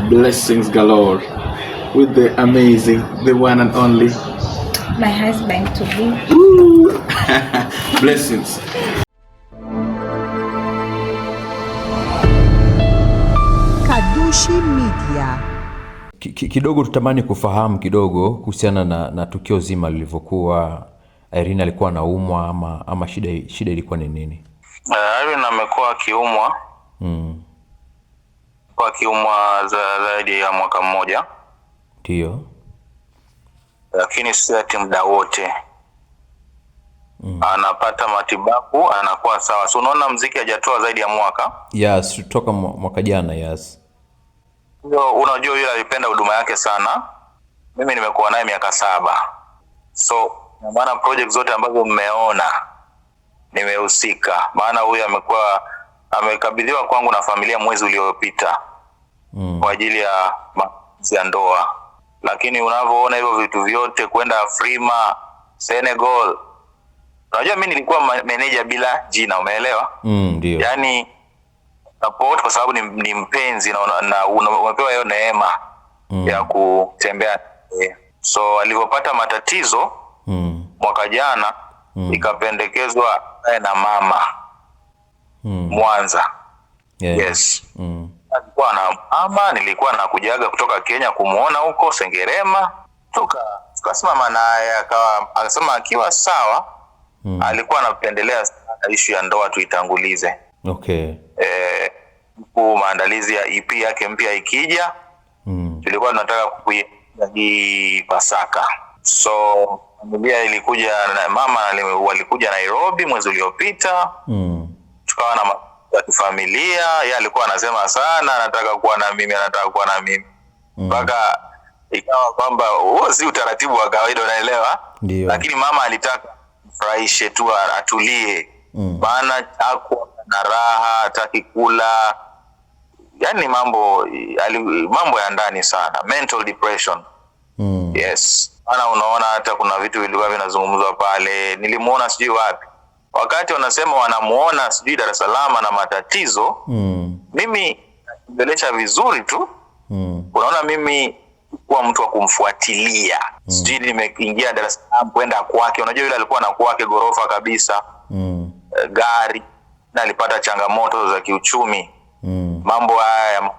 blessings galore with the amazing, the one and only, my husband to be. Blessings. Kadushi Media. Kidogo tutamani kufahamu kidogo kuhusiana na tukio zima lilivyokuwa. Irene alikuwa anaumwa ama shida ilikuwa ni nini? Irene amekuwa akiumwa. Kwa akiumwa zaidi ya mwaka mmoja. Ndio. Lakini si ati muda wote. Anapata matibabu, anakuwa sawa. So unaona muziki hajatoa zaidi ya mwaka? Yes, toka mwaka jana, yes. Unajua yule alipenda huduma yake sana. Mimi nimekuwa naye miaka 7. So maana project zote ambazo mmeona nimehusika. Maana huyu amekabidhiwa kwangu na familia mwezi uliopita kwa ajili ya ndoa. Lakini unavyoona hivyo vitu vyote kwenda Afrima, Senegal. Unajua mimi nilikuwa manager bila jina, umeelewa? Ndio. Yaani support kwa sababu ni mpenzi na umepewa hiyo neema ya kutembea. So alivyopata matatizo mwaka jana ikapendekezwa na mama Mwanza. Yes. Alikuwa na mama, nilikuwa nakujaga kutoka Kenya kumuona huko Sengerema. Tukasimama naye akasema akiwa sawa, alikuwa anapendelea issue ya ndoa tuitangulize. Okay. Maandalizi ya EP yake mpya ikija, tulikuwa tunataka kuipiga Pasaka. So familia ilikuja, mama walikuja Nairobi mwezi uliopita. Tukawa na familia, yeye alikuwa anasema sana anataka kuwa na mimi. Mpaka ikawa kwamba huo si utaratibu wa kawaida, unaelewa? Lakini mama alitaka mfurahishe tu, atulie. Maana hakuwa na raha, hataki kula. Yaani mambo ya ndani sana, mental depression. Yes. Maana unaona hata kuna vitu vilikuwa vinazungumzwa pale. Nilimuona sijui wapi. Wakati wanasema wanamuona sijui Dar es Salaam na matatizo, mimi naendelesha vizuri tu. Unaona mimi kuwa mtu wa kumfuatilia. Sijui nimeingia Dar es Salaam kwenda kwake. Unajua yule alikuwa na kwake gorofa kabisa. Gari na alipata changamoto za kiuchumi. Mambo haya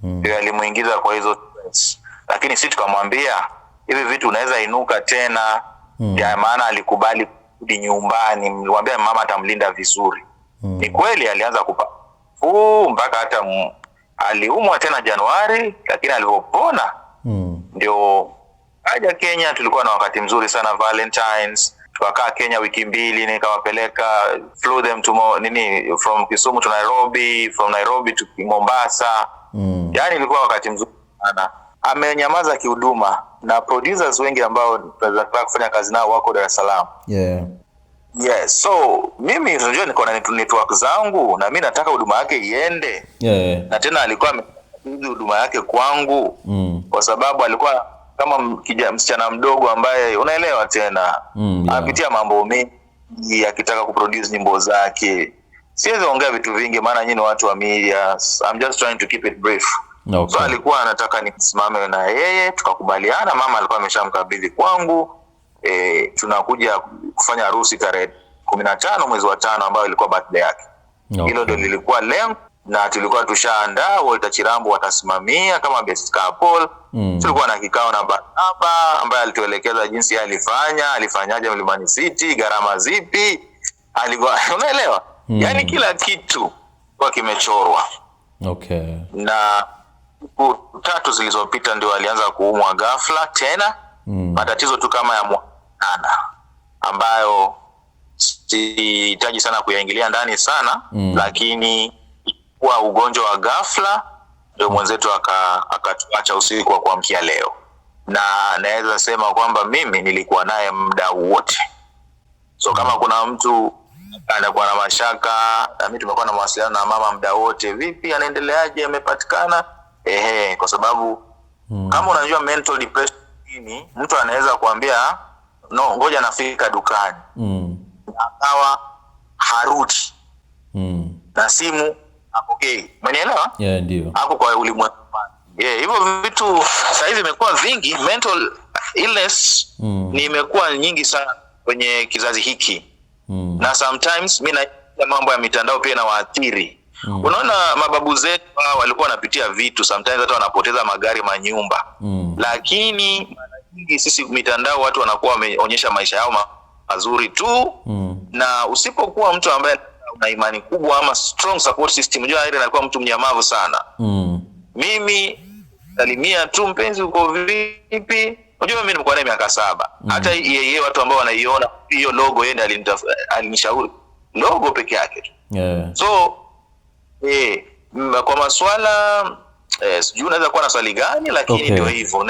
ndio alimuingiza kwa hizo stress. Lakini sisi tukamwambia hivi vitu unaweza inuka tena. Ya maana alikubali kurudi nyumbani. Nilimwambia mama atamlinda vizuri. Ni kweli alianza mpaka hata aliumwa tena Januari, lakini alipopona ndio aja Kenya. Tulikuwa na wakati mzuri sana Valentines. Tukakaa Kenya wiki 2, nikawapeleka flew them to from Kisumu to Nairobi, from Nairobi to Mombasa. Yaani ilikuwa wakati mzuri sana. Amenyamaza kihuduma na producers wengi ambao tunataka kufanya kazi nao wako Dar es Salaam. Yes, so mimi unajua niko na network zangu na mimi nataka huduma yake iende. Na tena alikuwa amekabidhi huduma yake kwangu kwa sababu alikuwa kama msichana mdogo ambaye unaelewa tena anapitia mambo mengi akitaka kuproduce nyimbo zake. Siwezi ongea vitu vingi maana nyinyi ni watu wa media. I'm just trying to keep it brief. Okay. So alikuwa anataka nisimame na yeye, tukakubaliana. Mama alikuwa ameshamkabidhi kwangu. Tunakuja kufanya harusi tarehe 15 mwezi wa 5 ambayo ilikuwa birthday yake. Hilo ndio lilikuwa lengo na tulikuwa tushaandaa. Walter Chirambo watasimamia kama best couple. Tulikuwa na kikao na baba ambaye alituelekeza jinsi alifanyaje Mlimani City, gharama zipi, unaelewa? Yaani kila kitu kwa kimechorwa. Okay. Na siku 3 zilizopita ndio alianza kuumwa ghafla tena. Matatizo tu kama ya mwana ambayo sihitaji sana kuyaingilia ndani sana, lakini kwa ugonjwa wa ghafla ndio mwenzetu akatuacha usiku wa kuamkia leo. Na naweza sema kwamba mimi nilikuwa naye muda wote. So kama kuna mtu anakuwa na mashaka, na mimi tumekuwa na mawasiliano na mama muda wote. Vipi, anaendeleaje, amepatikana? Kwa sababu kama unajua mental depression ni mtu anaweza kuambia no, ngoja nafika dukani. Akawa harudi. Na simu Okay, umenielewa? Yeah, ndio. Hapo kwa ulimwengu. Hivyo vitu sasa hivi imekuwa vingi, mental illness ni imekuwa nyingi sana kwenye kizazi hiki. Na sometimes mimi na mambo ya mitandao pia inawaathiri. Unaona mababu zetu walikuwa wanapitia vitu, sometimes hata wanapoteza magari, manyumba. Lakini mara nyingi sisi mitandao watu wanakuwa wameonyesha maisha yao mazuri tu. Na usipokuwa mtu ambaye una imani kubwa ama strong support system, unajua ile anakuwa mtu mnyamavu sana. Mimi salimia tu, mpenzi uko vipi? Unajua mimi nimekuwa na miaka 7. Hata yeye watu ambao wanaiona hiyo logo, yeye alinishauri logo peke yake tu. So kwa maswala sijui unaweza kuwa na swali gani, lakini ndio hivyo.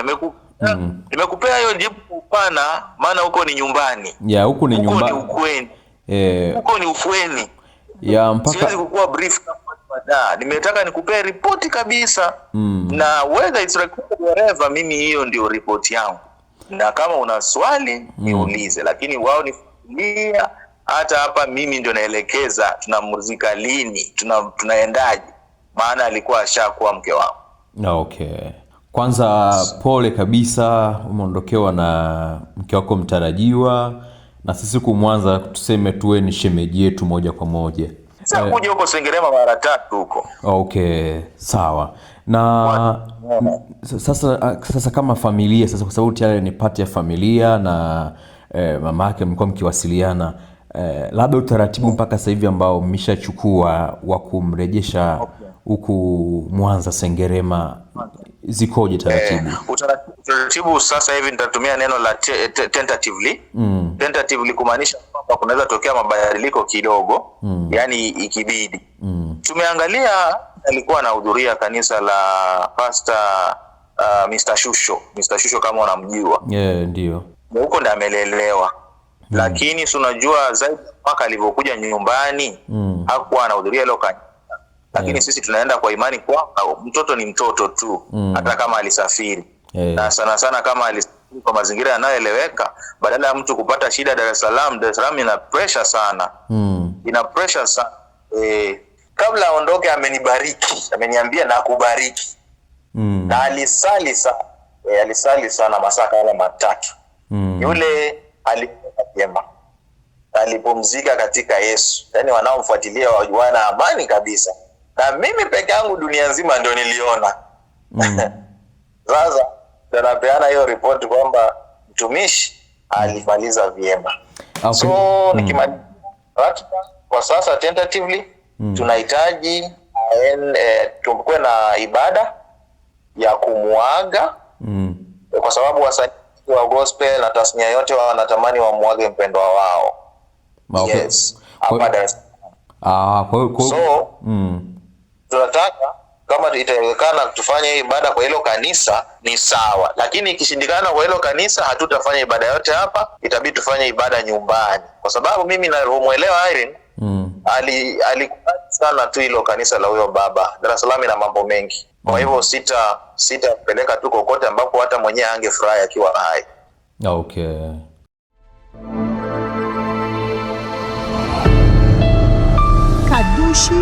Nimekupea hiyo jibu pana, maana huko ni nyumbani. Huko ni nyumbani. Huko ni ukweni. Huko ni ukweni. Mpaka siwezi kukua brief kama nimetaka nikupee ripoti kabisa. Na whether it's recorded whatever, mimi hiyo ndio ripoti yangu. Na kama una swali niulize, lakini wao ni familia. Hata hapa mimi ndio naelekeza tunamuzika lini, tunaendaje, maana alikuwa ashakuwa mke wangu. Okay. Kwanza pole kabisa, umeondokewa na mke wako mtarajiwa, na sisi Mwanza tuseme tuwe ni shemeji yetu moja kwa moja. Sasa kuja huko Sengerema mara 3 huko. Okay, sawa. Na sasa kama familia sasa, kwa sababu tayari ni part ya familia na mama yake mlikuwa mkiwasiliana, labda utaratibu mpaka sasa hivi ambao mmeshachukua wa kumrejesha huku Mwanza Sengerema zikoje taratibu? Utaratibu sasa hivi nitatumia neno la tentatively. Tentatively kumaanisha kwamba kunaweza tokea mabadiliko kidogo, yani ikibidi. Tumeangalia alikuwa anahudhuria kanisa la Pastor Mr. Shusho kama unamjua. Ndio. Huko ndiye amelelewa. Lakini si unajua zaidi mpaka alivyokuja nyumbani hakuwa anahudhuria ile kanisa. Lakini sisi tunaenda kwa imani kwamba mtoto ni mtoto tu, hata kama alisafiri. Na sana sana kama alisafiri kwa mazingira yanayoeleweka, badala ya mtu kupata shida Dar es Salaam ina pressure sana. Ina pressure sana. Kabla aondoke amenibariki, ameniambia na kubariki. Na alisali sana masaa kama 3. Yule alipata jema. Alipumzika katika Yesu. Yaani wanaomfuatilia wana amani kabisa. Na mimi peke yangu dunia nzima ndio niliona. Sasa tunapeana hiyo report kwamba mtumishi alimaliza vyema. So nikimaliza kwa sasa tentatively tunahitaji tukue na ibada ya kumuaga, kwa sababu wasanii wa gospel na tasnia yote wanatamani wamuage mpendwa wao. Yes. So tunataka kama itawezekana tufanye ibada kwa hilo kanisa ni sawa, lakini ikishindikana kwa hilo kanisa hatutafanya ibada yote hapa, itabidi tufanye ibada nyumbani, kwa sababu mimi namuelewa Irene alikubali sana tu hilo kanisa la huyo baba. Dar es Salaam ina mambo mengi, kwa hivyo sitapeleka tu kokote ambapo hata mwenyewe angefurahi akiwa hai. Okay. Kadushi